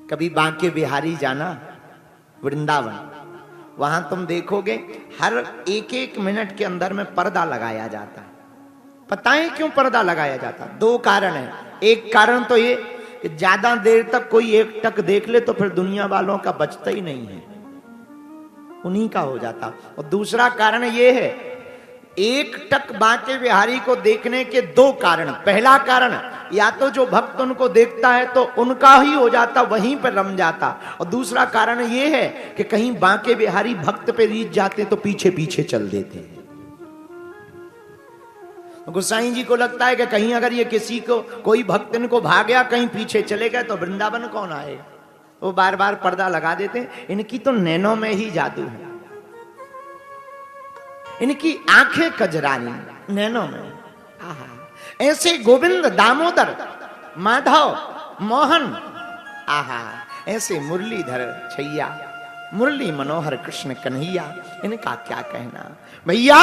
कभी बांके बिहारी जाना, वृंदावन, वहां तुम देखोगे हर एक एक मिनट के अंदर में पर्दा लगाया जाता है। पता है क्यों पर्दा लगाया जाता है? दो कारण है। एक कारण तो ये कि ज्यादा देर तक कोई एक टक देख ले तो फिर दुनिया वालों का बचता ही नहीं है, उन्हीं का हो जाता। और दूसरा कारण ये है, एक टक बांके बिहारी को देखने के दो कारण। पहला कारण, या तो जो भक्त उनको देखता है तो उनका ही हो जाता, वहीं पर रम जाता। और दूसरा कारण ये है कि कहीं बांके बिहारी भक्त पे रीझ जाते तो पीछे पीछे चल देते हैं। गोसाई जी को लगता है कि कहीं अगर ये किसी को, कोई भक्त इनको भाग गया, कहीं पीछे चले गए तो वृंदावन कौन आएगा। वो बार बार पर्दा लगा देते हैं। इनकी तो नैनों में ही जादू है, इनकी आंखें कजरानी, नैनों में। आहा, ऐसे गोविंद, दामोदर, माधव, मोहन, आहा, ऐसे मुरलीधर छैया, मुरली मनोहर कृष्ण कन्हैया, इनका क्या कहना भैया।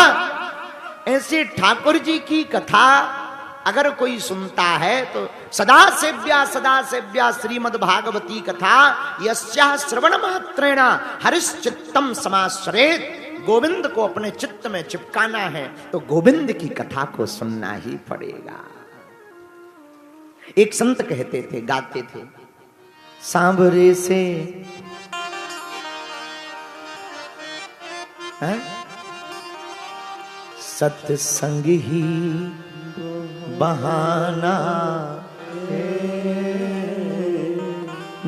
ऐसे ठाकुर जी की कथा अगर कोई सुनता है तो सदा सेव्या श्रीमद् भागवती कथा यस्या श्रवण मात्रेण हरिश्चित्तम समाश्रयेत्। गोविंद को अपने चित्त में चिपकाना है तो गोविंद की कथा को सुनना ही पड़ेगा। एक संत कहते थे, गाते थे, सांवरे से सत्संग ही बहाना,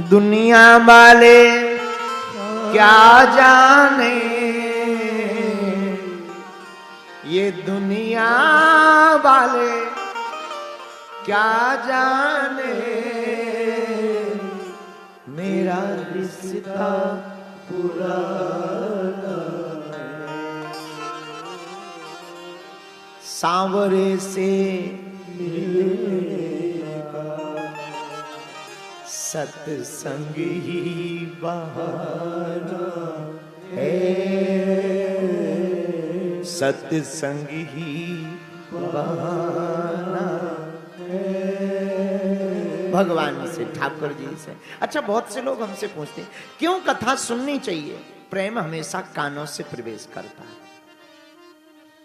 दुनिया वाले क्या जाने, ये दुनिया वाले क्या जाने, मेरा रिश्ता पुराना सांवरे से मिलेगा, सत्संग ही बहाना है, सत्संग ही बहाना है। भगवान से, ठाकुर जी से। अच्छा, बहुत से लोग हमसे पूछते हैं क्यों कथा सुननी चाहिए। प्रेम हमेशा कानों से प्रवेश करता है।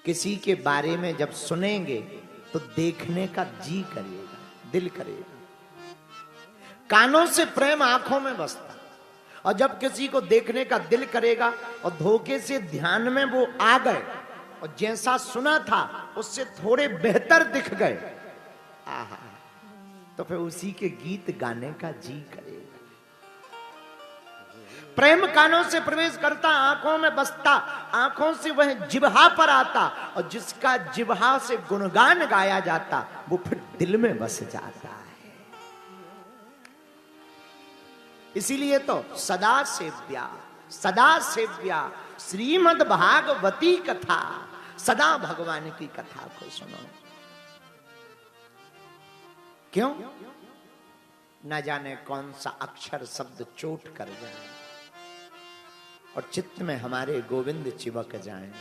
किसी के बारे में जब सुनेंगे तो देखने का जी करेगा, दिल करेगा। कानों से प्रेम आंखों में बसता, और जब किसी को देखने का दिल करेगा और धोखे से ध्यान में वो आ गए और जैसा सुना था उससे थोड़े बेहतर दिख गए, आहा, तो फिर उसी के गीत गाने का जी करेगा। प्रेम कानों से प्रवेश करता, आंखों में बसता, आंखों से वह जिह्वा पर आता, और जिसका जिह्वा से गुणगान गाया जाता वो फिर दिल में बस जाता है। इसीलिए तो सदा सेव्या श्रीमद् भागवती कथा, सदा भगवान की कथा को सुनो। क्यों? न जाने कौन सा अक्षर शब्द चोट कर जाए और चित्त में हमारे गोविंद चिपक जाएं,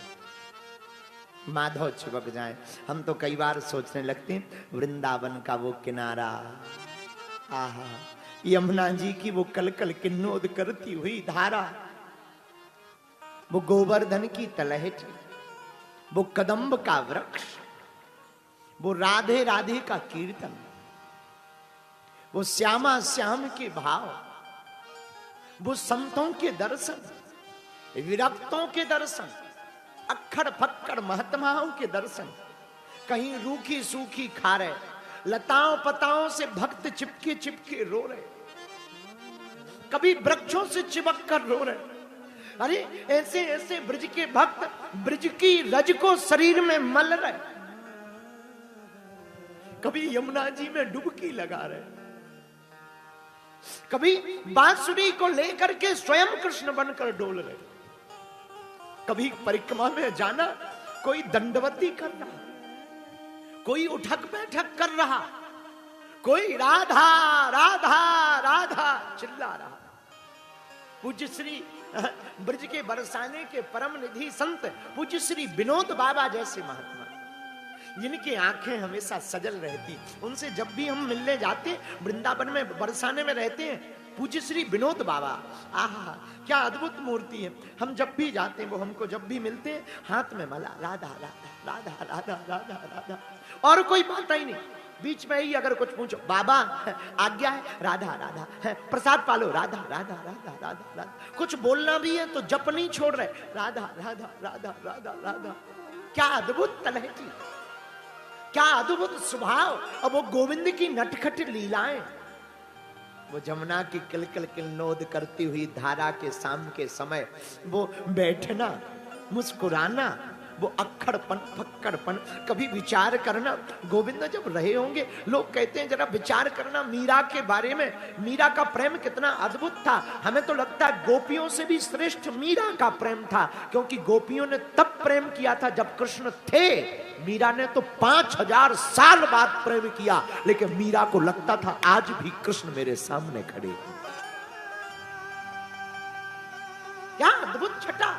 माधव चिपक जाएं। हम तो कई बार सोचने लगते हैं वृंदावन का वो किनारा, आहा, यमुना जी की वो कलकल किन्नोद करती हुई धारा, वो गोवर्धन की तलहटी, वो कदम्ब का वृक्ष, वो राधे राधे का कीर्तन, वो श्यामा श्याम के भाव, वो संतों के दर्शन, विरक्तों के दर्शन, अक्खड़ फक्कड़ महात्माओं के दर्शन। कहीं रूखी सूखी खारे लताओं पताओं से भक्त चिपके चिपके रो रहे, कभी वृक्षों से चिपक कर रो रहे। अरे ऐसे ऐसे ब्रज के भक्त ब्रज की रज को शरीर में मल रहे, कभी यमुना जी में डुबकी लगा रहे, कभी बांसुरी को लेकर के स्वयं कृष्ण बनकर डोल रहे, कभी परिक्रमा में जाना, कोई दंडवती करना, कोई उठक बैठक कर रहा, कोई राधा राधा राधा चिल्ला रहा। पूज्य श्री ब्रज के बरसाने के परम निधि संत पूज्य श्री विनोद बाबा जैसे महात्मा, जिनकी आंखें हमेशा सजल रहती, उनसे जब भी हम मिलने जाते, वृंदावन में बरसाने में रहते हैं, पूज्य श्री विनोद बाबा, आहा क्या अद्भुत मूर्ति है। हम जब भी जाते हैं, वो हमको जब भी मिलते हैं हाथ में माला, राधा राधा राधा राधा राधा राधा, और कोई बात ही नहीं। बीच में ही अगर कुछ पूछो, बाबा आज्ञा है, राधा राधा है, प्रसाद पालो, राधा राधा राधा राधा राधा, कुछ बोलना भी है तो जप नहीं छोड़ रहे, राधा राधा राधा राधा राधा। क्या अद्भुत तलहटी, क्या अद्भुत स्वभाव। और वो गोविंद की नटखट लीलाएं, वो जमुना की किलकिल किलनोद करती हुई धारा के शाम के समय वो बैठना, मुस्कुराना, वो अक्खड़पन फक्कड़पन, कभी विचार करना। गोविंद जब रहे होंगे, लोग कहते हैं जरा विचार करना मीरा के बारे में, मीरा का प्रेम कितना अद्भुत था। हमें तो लगता है गोपियों से भी श्रेष्ठ मीरा का प्रेम था, क्योंकि गोपियों ने तब प्रेम किया था जब कृष्ण थे। मीरा ने तो 5000 साल बाद प्रेम किया, लेकिन मीरा को लगता था आज भी कृष्ण मेरे सामने खड़े हैं। क्या अद्भुत छटा।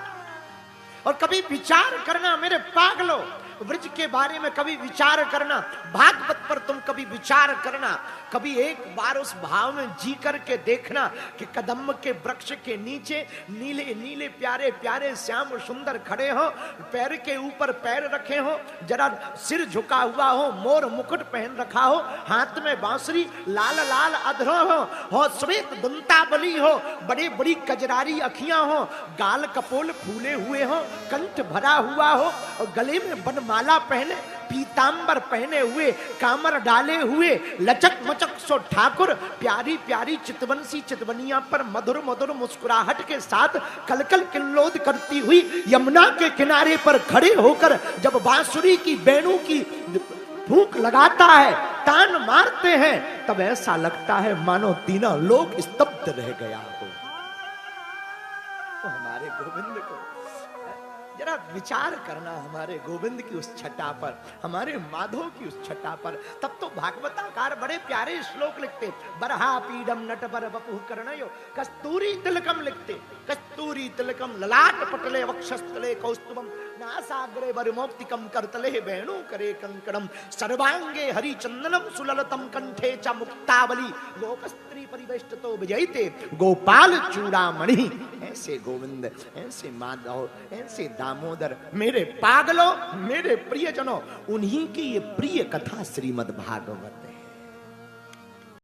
और कभी विचार करना मेरे पागलों, ब्रज के बारे में कभी विचार करना, भागवत पर तुम कभी विचार करना, कभी एक बार उस भाव में जी करके देखना कि कदम के वृक्ष के नीचे नीले नीले प्यारे प्यारे श्याम सुंदर खड़े हो, पैर के ऊपर पैर रखे हो, जरा सिर झुका हुआ हो, मोर मुकुट पहन रखा हो, हाथ में बांसुरी, लाल लाल अधरों हो, श्वेत दंतावली हो, बड़ी बड़ी कजरारी अखियां हो, गाल कपोल फूले हुए हो, कंठ भरा हुआ हो, और गले में बनमाला पहने, पीतांबर पहने हुए, कामर डाले हुए, लचक मचक सो ठाकुर, प्यारी प्यारी चितवंशी चितवनिया पर मधुर मधुर मुस्कुराहट के साथ कलकल किल्लोद करती हुई यमुना के किनारे पर खड़े होकर जब बांसुरी की बेणु की फूंक लगाता है, तान मारते हैं, तब ऐसा लगता है मानो तीनों लोग स्तब्ध रह गया हो। तो हमारे गोविंद को जरा विचार करना, हमारे गोविंद की उस छटा पर, हमारे माधव की उस छटा पर। तब तो भागवताकार बड़े प्यारे श्लोक लिखते, बरहा पीडम नटवर वपुः कर्णयो कस्तूरी तिलकम लिखते, कस्तूरी तिलकम ललाट पटले वक्षस्थले कौस्तुभम नासाग्रे वरमौक्तिकम करतले वेणु करे कंकणम सर्वांगे हरिचंदनम सुललतम कंठे च मुक्तावली गोपस्त्री परिवेष्टितो विजयते गोपाल चूड़ामणि। ऐसे गोविंद, ऐसे माधव, ऐसे दामोदर, मेरे पागलों, मेरे प्रियजनों, उन्हीं की ये प्रिय कथा श्रीमद् भागवत है।